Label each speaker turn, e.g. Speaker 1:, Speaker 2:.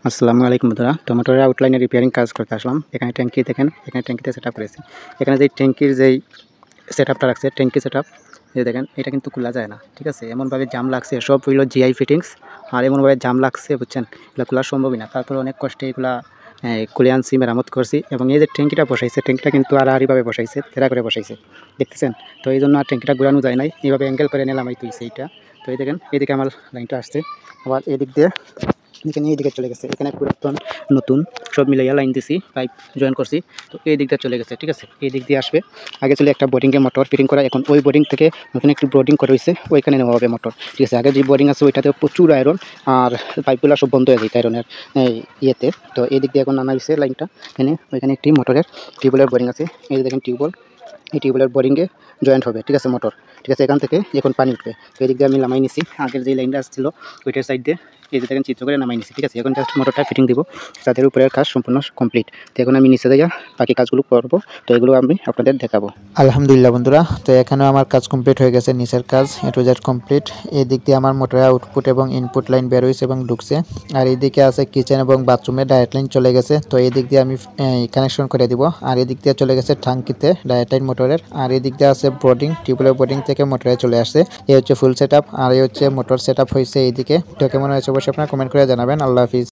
Speaker 1: আসসালামু আলাইকুম বন্ধুরা, টমেটোর আউটলাইনের রিপেয়ারিং কাজ করতে আসলাম। এখানে ট্যাঙ্কি দেখেন, এখানে ট্যাঙ্কিতে সেট আপ করেছি। এখানে যে ট্যাঙ্কির যেই সেট আপটা রাখছে, ট্যাঙ্কি সেট আপ এই দেখেন, এটা কিন্তু খোলা যায় না, ঠিক আছে। এমনভাবে জাম লাগছে, সব হইল জিআই ফিটিংস, আর এমনভাবে জাম লাগছে বুঝছেন, এগুলো খোলা সম্ভবই না। তারপরে অনেক কষ্টে এগুলা খুলে আনছি, মেরামত করছি। এবং এই যে ট্যাঙ্কিটা বসাইছে, ট্যাঙ্কিটা কিন্তু আড়াআড়িভাবে বসাইছে, তেরা করে বসাইছে, দেখতেছেন। তো এই জন্য আর ট্যাঙ্কিটা ঘোরানো যায় নাই, এইভাবে অ্যাঙ্গেল করে নিলাম এই তুইছে এইটা। তো এই দেখেন, এইদিকে আমার লাইনটা আসছে, আবার এদিক দিয়ে এখানে এইদিকে চলে গেছে। এখানে পুরাতন নতুন সব মিলাইয়া লাইন দিছি, পাইপ জয়েন করছি। তো এই দিক দিয়ে চলে গেছে, ঠিক আছে। এই দিক দিয়ে আসবে। আগে চলে একটা বোর্ডিংয়ে মোটর ফিটিং করা, এখন ওই বোর্ডিং থেকে নতুন একটি বোর্ডিং করা হয়েছে, ওইখানে নেওয়া হবে মোটর, ঠিক আছে। আগে যে বোর্ডিং আছে ওইটাতে প্রচুর আয়রন, আর পাইপগুলো সব বন্ধ হয়ে যায় আয়রনের ইয়েতে। তো এই দিক দিয়ে এখন আনা হয়েছে লাইনটা। ওইখানে একটি মোটরের টিউবওয়েলের বোর্ডিং আছে, এই যে দেখেন টিউবওয়েল, এই টিউবওয়েলের বোরিংয়ে জয়েন্ট হবে, ঠিক আছে, মোটর, ঠিক আছে। এখান থেকে এখন পানি উঠবে। তো এই দিক দিয়ে আমি নামাই নিছি, আগের যে লাইনটা আসছিল ওইটার সাইড দিয়ে এই যে দেখেন চিত্র করে নামাই নিছি, ঠিক আছে। এখন জাস্ট মোটরটা ফিটিং দিব, তাদের উপরের কাজ সম্পূর্ণ কমপ্লিট। তো এখন আমি নিচে যাইয়া বাকি কাজগুলো করবো, তো এগুলো আমি আপনাদের দেখাবো।
Speaker 2: আলহামদুলিল্লাহ বন্ধুরা, তো এখানেও আমার কাজ কমপ্লিট হয়ে গেছে, নিচের কাজ এ টু জেড কমপ্লিট। এই দিক দিয়ে আমার মোটরের আউটপুট এবং ইনপুট লাইন বের হয়েছে এবং ঢুকছে, আর এইদিকে আছে কিচেন এবং বাথরুমে ডাইরেক্ট লাইন চলে গেছে। তো এই দিক দিয়ে আমি কানেকশন করে দিব, আর এই দিক দিয়ে চলে গেছে টাঙ্কিতে ডাইরেক্ট লাইন মোটরের, আর এই দিক দিয়ে আছে বোর্ডিং, টিউবওয়েলের বোর্ডিং থেকে মোটরে চলে আসছে। এই হচ্ছে ফুল সেট আপ, আর এই হচ্ছে মোটর সেট আপ হয়েছে এইদিকে। তো কেমন হয়েছে অবশ্যই আপনারা কমেন্ট করে জানাবেন। আল্লাহ হাফিজ।